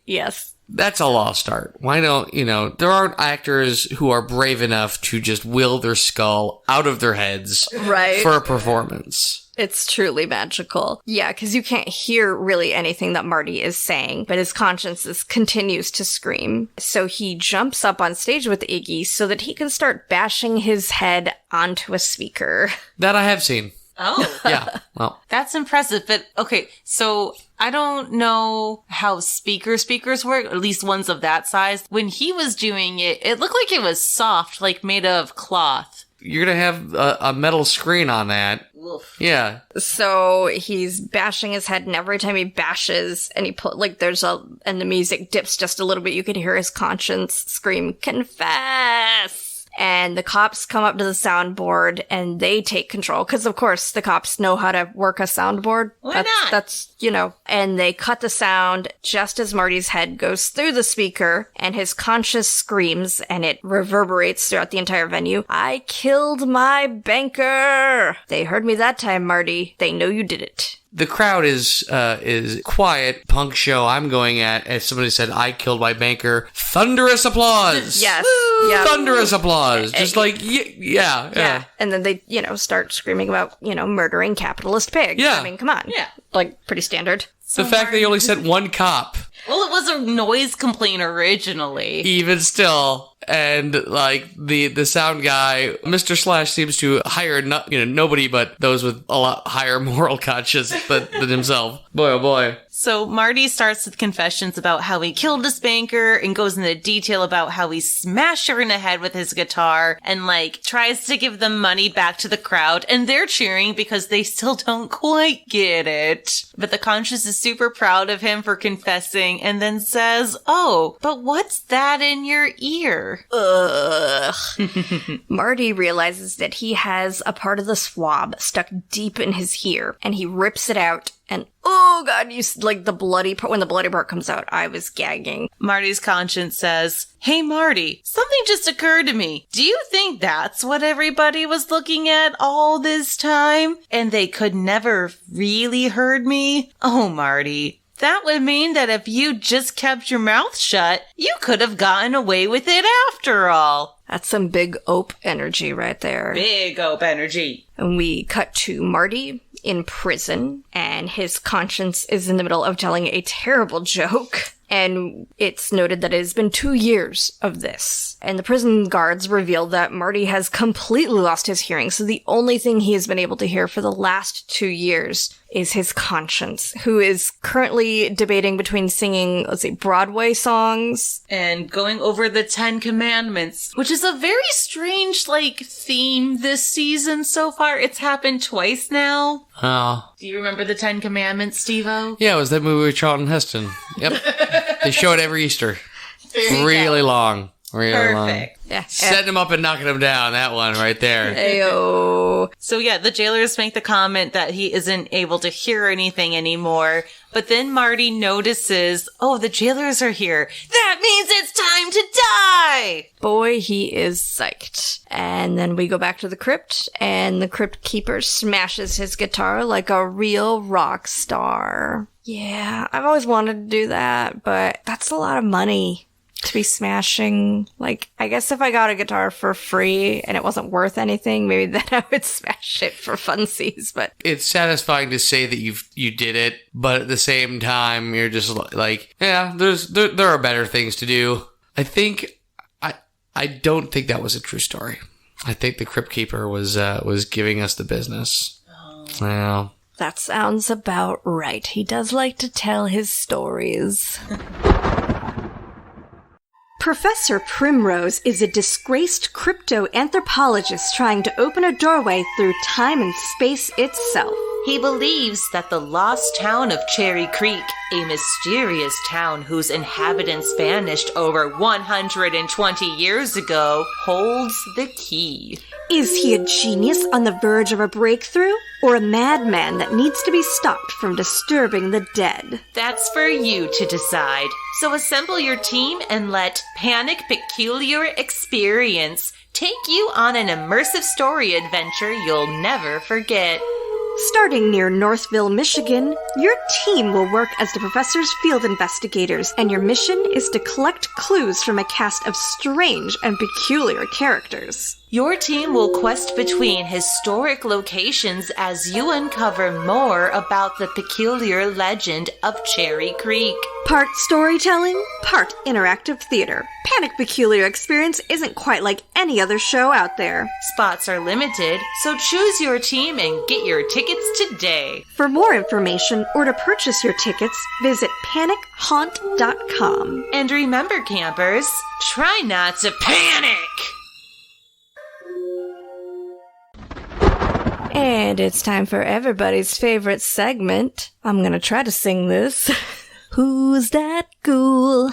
Yes. That's a lost art. Why don't, there aren't actors who are brave enough to just will their skull out of their heads for a performance. It's truly magical. Yeah, because you can't hear really anything that Marty is saying, but his conscience continues to scream. So he jumps up on stage with Iggy so that he can start bashing his head onto a speaker. That I have seen. Oh. Yeah, well. That's impressive. But, okay, so I don't know how speakers work, at least ones of that size. When he was doing it, it looked like it was soft, like made of cloth. You're going to have a metal screen on that. Oof. Yeah. So he's bashing his head, and every time he bashes, and and the music dips just a little bit, you can hear his conscience scream, "Confess!" And the cops come up to the soundboard, and they take control, because of course the cops know how to work a soundboard. Why not? That's, and they cut the sound just as Marty's head goes through the speaker, and his conscience screams, and it reverberates throughout the entire venue. "I killed my banker!" They heard me that time, Marty. They know you did it. The crowd is quiet. Punk show I'm going at. If somebody said, "I killed my banker," thunderous applause. Yes. Yep. Thunderous applause. Just like, yeah. And then they, start screaming about, murdering capitalist pigs. Yeah. I mean, come on. Yeah. Like, pretty standard. The fact that you only sent one cop. Well, it was a noise complaint originally. Even still. And, like, the sound guy, Mr. Slash seems to hire, nobody but those with a lot higher moral conscience than himself. Boy, oh boy. So Marty starts with confessions about how he killed his banker and goes into detail about how he smashed her in the head with his guitar and, tries to give the money back to the crowd. And they're cheering because they still don't quite get it. But the conscience is super proud of him for confessing and then says, "Oh, but what's that in your ear?" Ugh. Marty realizes that he has a part of the swab stuck deep in his ear, and he rips it out, and oh god, the bloody part, when the bloody part comes out, I was gagging. Marty's conscience says, "Hey Marty, something just occurred to me. Do you think that's what everybody was looking at all this time? And they could never really heard me? Oh Marty, that would mean that if you just kept your mouth shut, you could have gotten away with it after all." That's some big ope energy right there. Big ope energy. And we cut to Marty in prison, and his conscience is in the middle of telling a terrible joke. And it's noted that it has been 2 years of this. And the prison guards reveal that Marty has completely lost his hearing, so the only thing he has been able to hear for the last 2 years is his conscience, who is currently debating between singing, Broadway songs. And going over the 10 Commandments, which is a very strange, theme this season so far. It's happened twice now. Oh. Do you remember the 10 Commandments, Stevo? Yeah, it was that movie with Charlton Heston. Yep. They show it every Easter. Really long. Really long. Perfect. Yeah. Setting him up and knocking him down. That one right there. Ayo. So yeah, the jailers make the comment that he isn't able to hear anything anymore. But then Marty notices, oh, the jailers are here. That means it's time to die! Boy, he is psyched. And then we go back to the crypt, and the crypt keeper smashes his guitar like a real rock star. Yeah, I've always wanted to do that, but that's a lot of money to be smashing. I guess if I got a guitar for free and it wasn't worth anything, maybe then I would smash it for funsies, but... It's satisfying to say that you did it, but at the same time, you're just yeah, there are better things to do. I don't think that was a true story. I think the Crypt Keeper was giving us the business. Oh. Well... That sounds about right. He does like to tell his stories. Professor Primrose is a disgraced crypto-anthropologist trying to open a doorway through time and space itself. He believes that the lost town of Cherry Creek, a mysterious town whose inhabitants vanished over 120 years ago, holds the key. Is he a genius on the verge of a breakthrough, or a madman that needs to be stopped from disturbing the dead? That's for you to decide. So assemble your team and let Panic Peculiar Experience take you on an immersive story adventure you'll never forget. Starting near Northville, Michigan, your team will work as the professor's field investigators, and your mission is to collect clues from a cast of strange and peculiar characters. Your team will quest between historic locations as you uncover more about the peculiar legend of Cherry Creek. Part storytelling, part interactive theater. Panic Peculiar Experience isn't quite like any other show out there. Spots are limited, so choose your team and get your tickets today. For more information or to purchase your tickets, visit panichaunt.com. And remember, campers, try not to panic! And it's time for everybody's favorite segment. I'm gonna try to sing this. Who's that ghoul?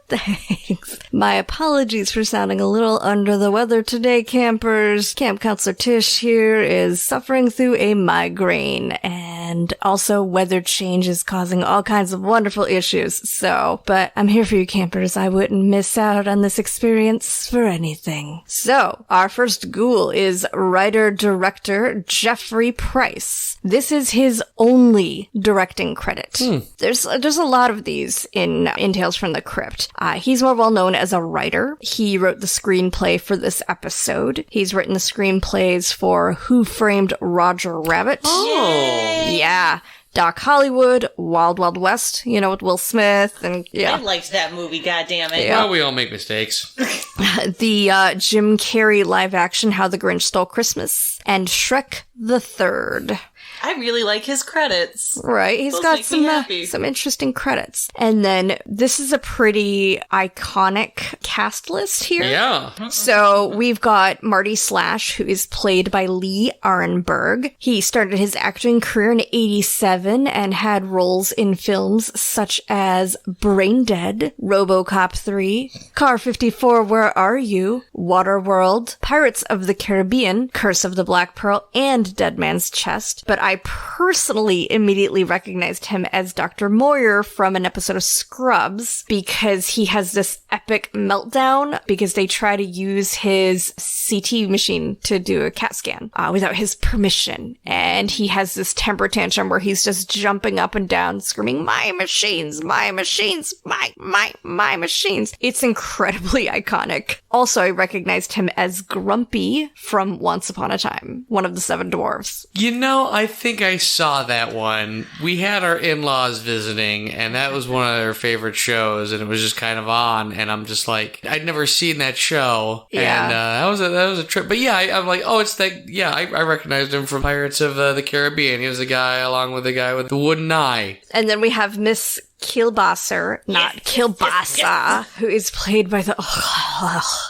Thanks. My apologies for sounding a little under the weather today, campers. Camp Counselor Tish here is suffering through a migraine, and also weather change is causing all kinds of wonderful issues. But I'm here for you, campers. I wouldn't miss out on this experience for anything. So, our first ghoul is writer-director Jeffrey Price. This is his only directing credit. There's a lot of these in Tales from the Crypt. He's more well known as a writer. He wrote the screenplay for this episode. He's written the screenplays for Who Framed Roger Rabbit? Oh! Yeah. Doc Hollywood, Wild Wild West, with Will Smith, and yeah. I liked that movie, goddammit. Yeah. Well, we all make mistakes. The Jim Carrey live action How the Grinch Stole Christmas, and Shrek the Third. I really like his credits. Right, he's got some interesting credits. And then this is a pretty iconic cast list here. Yeah. So we've got Marty Slash, who is played by Lee Arenberg. He started his acting career in '87 and had roles in films such as Brain Dead, RoboCop 3, Car 54, Where Are You?, Waterworld, Pirates of the Caribbean, Curse of the Black Pearl, and Dead Man's Chest. But I personally immediately recognized him as Dr. Moyer from an episode of Scrubs because he has this epic meltdown because they try to use his CT machine to do a CAT scan without his permission. And he has this temper tantrum where he's just jumping up and down, screaming, "My machines, my machines, my machines." It's incredibly iconic. Also, I recognized him as Grumpy from Once Upon a Time, one of the Seven Dwarfs. I think I saw that one. We had our in-laws visiting, and that was one of their favorite shows, and it was just kind of on, and I'm just like, I'd never seen that show, yeah. And that was a trip. But yeah, I'm like, oh, it's that, yeah, I recognized him from Pirates of the Caribbean. He was the guy along with the guy with the wooden eye. And then we have Miss Kielbasa, not Kielbasa, who is played by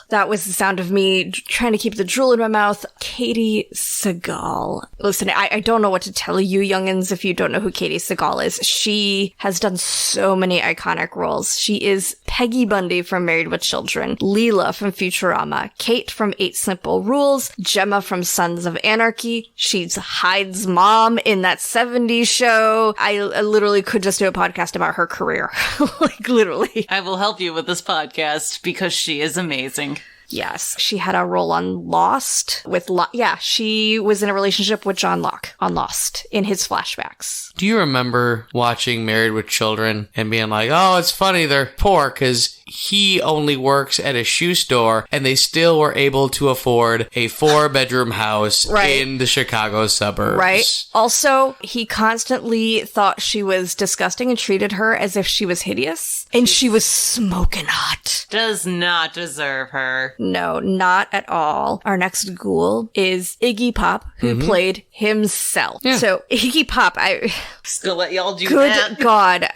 that was the sound of me trying to keep the drool in my mouth, Katie Seagal. Listen, I don't know what to tell you, youngins, if you don't know who Katie Seagal is. She has done so many iconic roles. She is Peggy Bundy from Married with Children, Leela from Futurama, Kate from 8 Simple Rules, Gemma from Sons of Anarchy. She's Hyde's mom in that 70s show. I literally could just do a podcast about her career. Like, literally. I will help you with this podcast because she is amazing. Yes. She had a role on Lost with she was in a relationship with John Locke on Lost in his flashbacks. Do you remember watching Married with Children and being like, oh, it's funny they're poor because he only works at a shoe store and they still were able to afford a 4-bedroom house in the Chicago suburbs. Right. Also, he constantly thought she was disgusting and treated her as if she was hideous. And she was smoking hot. Does not deserve her. No, not at all. Our next ghoul is Iggy Pop, who played himself. Yeah. So Iggy Pop, just gonna let y'all do that. Good God.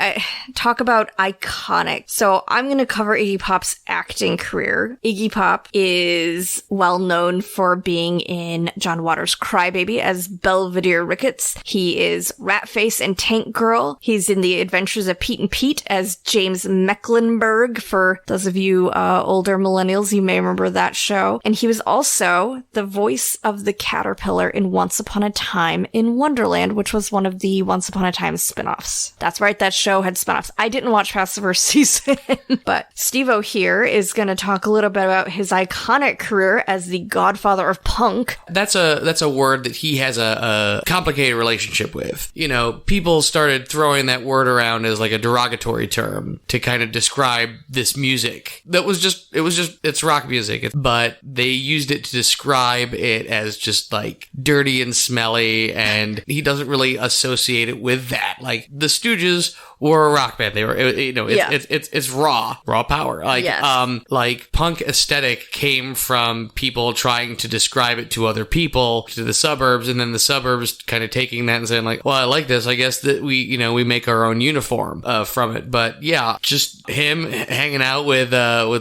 Talk about iconic. So I'm gonna cover Iggy Pop's acting career. Iggy Pop is well known for being in John Waters' Crybaby as Belvedere Ricketts. He is Ratface and Tank Girl. He's in The Adventures of Pete and Pete as James Mecklenburg. For those of you older millennials, you may remember that show. And he was also the voice of the caterpillar in Once Upon a Time in Wonderland, which was one of the Once Upon a Time spinoffs. That's right, that show had spinoffs. I didn't watch past the first season, but Stevo here is going to talk a little bit about his iconic career as the godfather of punk. That's a word that he has a complicated relationship with. You know, people started throwing that word around as like a derogatory term to kind of describe this music. It's rock music, but they used it to describe it as just like dirty and smelly, and he doesn't really associate it with that. Like the Stooges were a rock band. They were, it's raw power. Like, Yes. Like punk aesthetic came from people trying to describe it to other people, to the suburbs, and then the suburbs kind of taking that and saying like, well, I like this. I guess that we make our own uniform from it. But yeah, just him hanging out with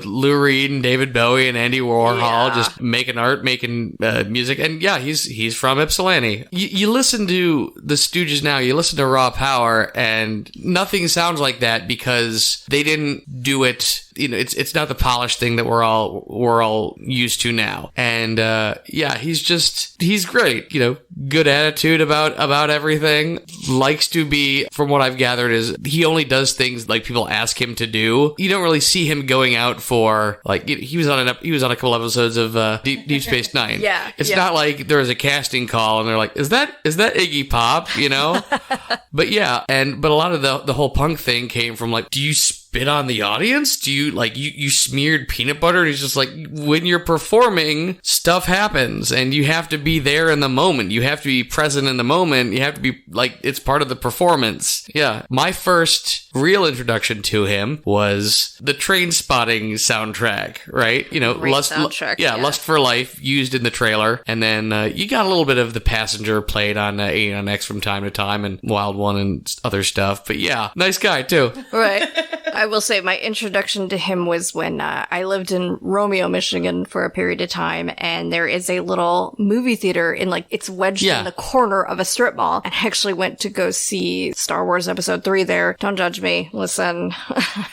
Lou Reed and David Bowie and Andy Warhol, just making art, making music. And yeah, he's from Ypsilanti. You listen to the Stooges now, you listen to Raw Power, and nothing sounds like that because they didn't do it. You know, it's not the polished thing that we're all used to now. And he's great. You know, good attitude about everything. Likes to be, from what I've gathered, is he only does things like people ask him to do. You don't really see him going out for like he was on a couple episodes of Deep Space Nine. It's not like there was a casting call and they're like, is that Iggy Pop? You know, but a lot of the whole punk thing came from like, do you spit on the audience? Do you like you smeared peanut butter? And he's just like, when you're performing, stuff happens and you have to be there in the moment. You have to be present in the moment. You have to be like, it's part of the performance. Yeah. My first real introduction to him was the Trainspotting soundtrack, right? You know, Lust for Life used in the trailer. And then you got a little bit of The Passenger played on X from time to time, and Wild One and other stuff. But yeah, nice guy too. Right. I will say my introduction to him was when I lived in Romeo, Michigan for a period of time, and there is a little movie theater it's wedged in the corner of a strip mall. And I actually went to go see Star Wars Episode 3 there. Don't judge me. Listen,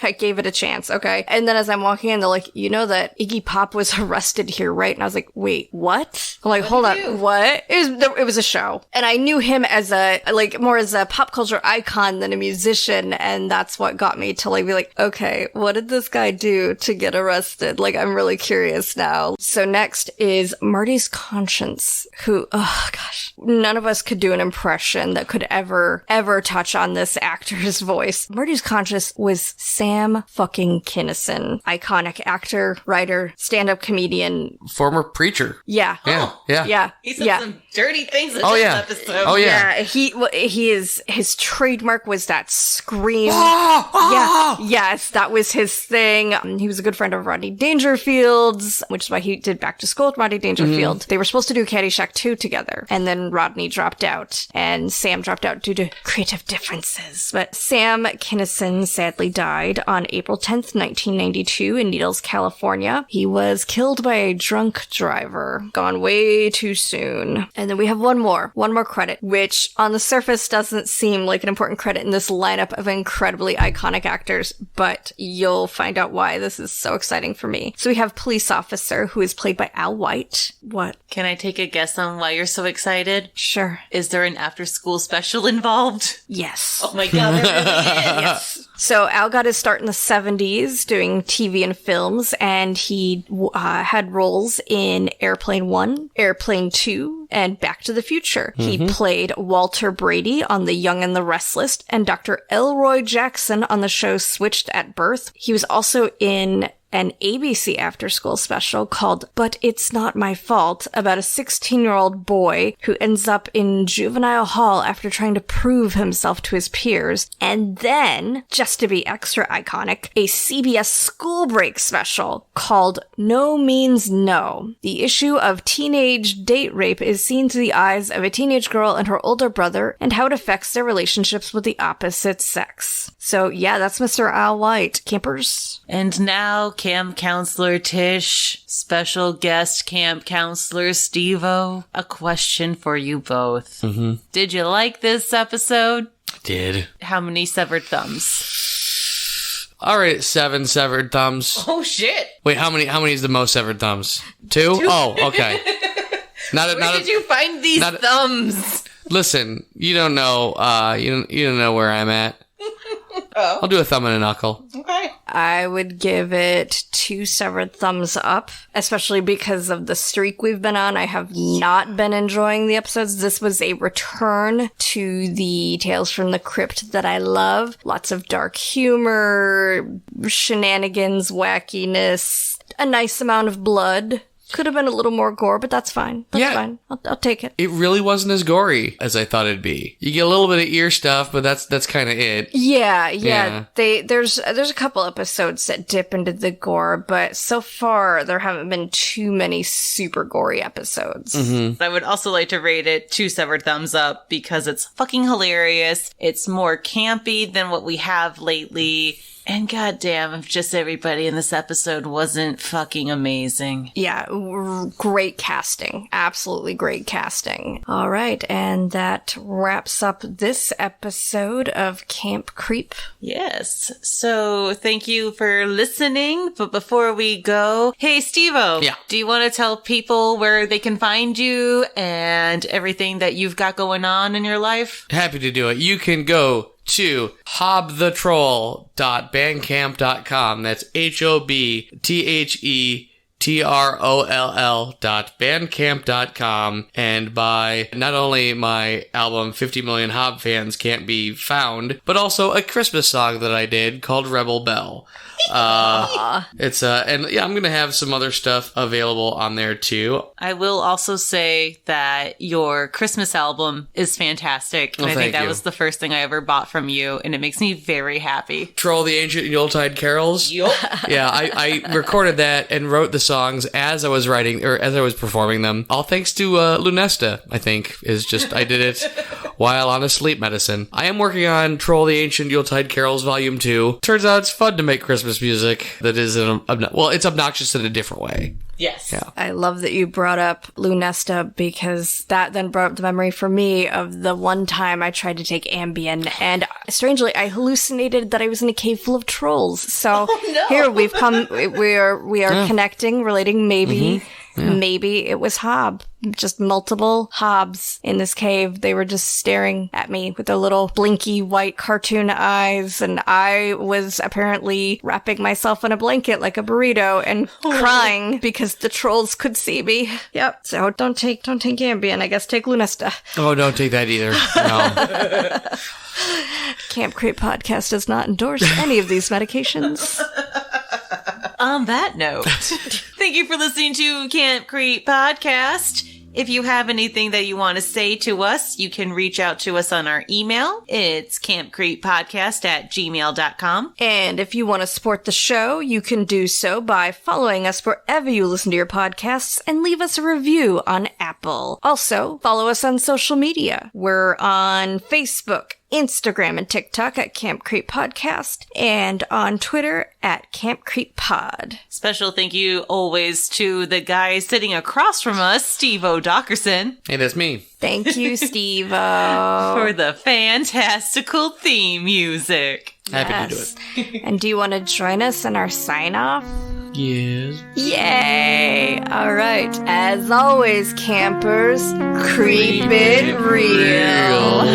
I gave it a chance, okay? And then as I'm walking in, they're like, you know that Iggy Pop was arrested here, right? And I was like, wait, what? I'm like, hold on, what? It was a show. And I knew him as more as a pop culture icon than a musician, and that's what got me to be like, okay, what did this guy do to get arrested? Like, I'm really curious now. So next is Marty's Conscience, who, oh gosh, none of us could do an impression that could ever touch on this actor's voice. Marty's Conscience was Sam fucking Kinison. Iconic actor, writer, stand-up comedian. Former preacher. Yeah. Yeah. He said some dirty things in this episode. Oh, yeah. His trademark was that scream. Yes, that was his thing. He was a good friend of Rodney Dangerfield's, which is why he did Back to School with Rodney Dangerfield. They were supposed to do Caddyshack 2 together, and then Rodney dropped out, and Sam dropped out due to creative differences. But Sam Kinison sadly died on April 10th, 1992 in Needles, California. He was killed by a drunk driver. Gone way too soon. And then we have one more credit, which on the surface doesn't seem like an important credit in this lineup of incredibly iconic actors, but you'll find out why this is so exciting for me. So we have Police Officer, who is played by Al White. What? Can I take a guess on why you're so excited? Sure. Is there an after-school special involved? Yes. Oh my god, there really is. Yes. So Al got his start in the 70s doing TV and films, and he had roles in Airplane 1, Airplane 2, and Back to the Future. He played Walter Brady on The Young and the Restless, and Dr. Elroy Jackson on the show Switched at Birth. He was also in an ABC after-school special called But It's Not My Fault, about a 16-year-old boy who ends up in juvenile hall after trying to prove himself to his peers. And then, just to be extra iconic, a CBS school break special called No Means No. The issue of teenage date rape is seen through the eyes of a teenage girl and her older brother, and how it affects their relationships with the opposite sex. So yeah, that's Mr. Al White. Campers? And now, camp counselor Tish, special guest camp counselor Stevo, a question for you both. Did you like this episode? Did. How many severed thumbs? All right, 7 severed thumbs. Oh shit! Wait, how many is the most severed thumbs? 2? Oh, okay. Where did you find these thumbs? Listen, you don't know. You don't know where I'm at. Oh. I'll do a thumb and a knuckle. Okay. I would give it 2 severed thumbs up, especially because of the streak we've been on. I have not been enjoying the episodes. This was a return to the Tales from the Crypt that I love. Lots of dark humor, shenanigans, wackiness, a nice amount of blood. Could have been a little more gore, but that's fine. That's fine. I'll take it. It really wasn't as gory as I thought it'd be. You get a little bit of ear stuff, but that's kind of it. Yeah. There's a couple episodes that dip into the gore, but so far there haven't been too many super gory episodes. I would also like to rate it 2 severed thumbs up because it's fucking hilarious. It's more campy than what we have lately. And goddamn, if just everybody in this episode wasn't fucking amazing. Yeah, great casting. Absolutely great casting. All right, and that wraps up this episode of Camp Creep. Yes. So thank you for listening. But before we go, hey, Stevo. Yeah. Do you want to tell people where they can find you and everything that you've got going on in your life? Happy to do it. You can go to hobthetroll.bandcamp.com. That's HOBTHETROLL.bandcamp.com, and buy not only my album 50 Million Hob Fans Can't Be Found, but also a Christmas song that I did called Rebel Bell. It's and yeah, I'm gonna have some other stuff available on there too. I will also say that your Christmas album is fantastic, and I think that was the first thing I ever bought from you, and it makes me very happy. Troll the Ancient Yuletide Carols. Yup. Yeah, I recorded that and wrote the songs as I was writing, or as I was performing them. All thanks to Lunesta, I think, I did it while on a sleep medicine. I am working on Troll the Ancient Yuletide Carols Volume 2. Turns out it's fun to make Christmas music that is, it's obnoxious in a different way. Yes. Yeah. I love that you brought up Lunesta, because that then brought up the memory for me of the one time I tried to take Ambien, and strangely I hallucinated that I was in a cave full of trolls. So here we are connecting, relating, maybe it was Hob. Just multiple Hobs in this cave. They were just staring at me with their little blinky white cartoon eyes, and I was apparently wrapping myself in a blanket like a burrito and crying because the trolls could see me. Yep. So don't take Ambien. I guess take Lunesta. Oh, don't take that either. No. Camp Creep Podcast does not endorse any of these medications. On that note, thank you for listening to Camp Creep Podcast. If you have anything that you want to say to us, you can reach out to us on our email. It's campcreeppodcast@gmail.com. And if you want to support the show, you can do so by following us wherever you listen to your podcasts and leave us a review on Apple. Also, follow us on social media. We're on Facebook, Instagram, and TikTok at Camp Creep Podcast, and on Twitter at Camp Creep Pod. Special thank you always to the guy sitting across from us, Stevo Doccerson. Hey, that's me. Thank you, Stevo. For the fantastical theme music. Happy to do it. And do you want to join us in our sign-off? Yes. Yay! All right. As always, campers, creep it real.